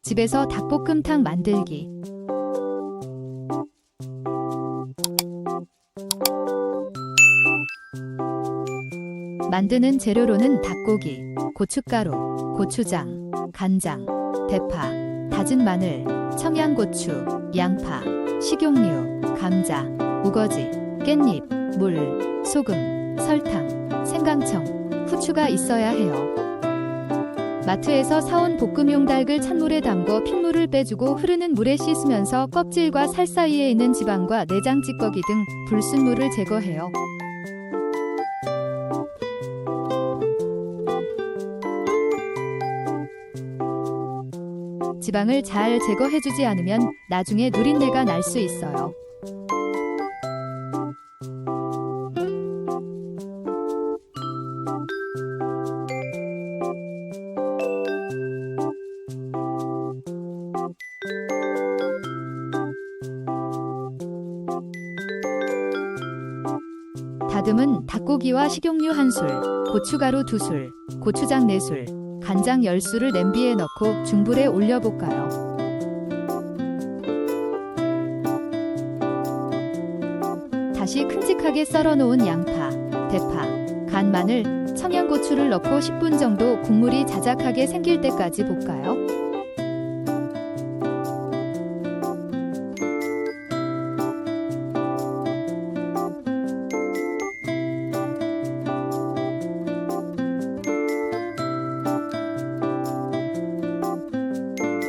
집에서 닭볶음탕 만들기. 만드는 재료로는 닭고기, 고춧가루, 고추장, 간장, 대파, 다진 마늘, 청양고추, 양파, 식용유, 감자, 우거지, 깻잎, 물, 소금, 설탕, 생강청, 후추가 있어야 해요. 마트에서 사온 볶음용 닭을 찬물에 담궈 핏물을 빼주고 흐르는 물에 씻으면서 껍질과 살 사이에 있는 지방과 내장 찌꺼기 등 불순물을 제거해요. 지방을 잘 제거해주지 않으면 나중에 누린내가 날 수 있어요. 다듬은 닭고기와 식용유 1술, 고춧가루 2술, 고추장 4술, 간장 10수를 냄비에 넣고 중불에 올려 볶아요. 다시 큼직하게 썰어 놓은 양파, 대파, 간 마늘, 청양고추를 넣고 10분 정도 국물이 자작하게 생길 때까지 볶아요.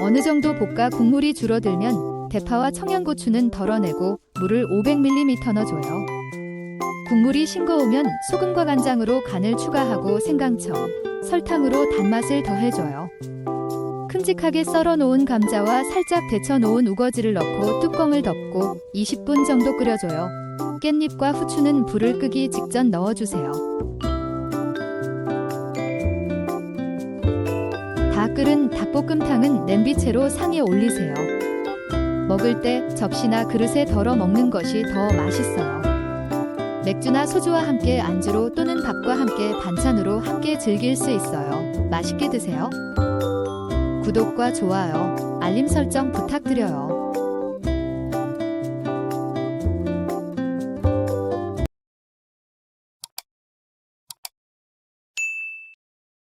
어느 정도 볶아 국물이 줄어들면 대파와 청양고추는 덜어내고 물을 500ml 넣어줘요. 국물이 싱거우면 소금과 간장으로 간을 추가하고 생강청, 설탕으로 단맛을 더해줘요. 큼직하게 썰어 놓은 감자와 살짝 데쳐 놓은 우거지를 넣고 뚜껑을 덮고 20분 정도 끓여줘요. 깻잎과 후추는 불을 끄기 직전 넣어주세요. 다 끓은 닭볶음탕은 냄비채로 상에 올리세요. 먹을 때 접시나 그릇에 덜어 먹는 것이 더 맛있어요. 맥주나 소주와 함께 안주로 또는 밥과 함께 반찬으로 함께 즐길 수 있어요. 맛있게 드세요. 구독과 좋아요, 알림 설정 부탁드려요.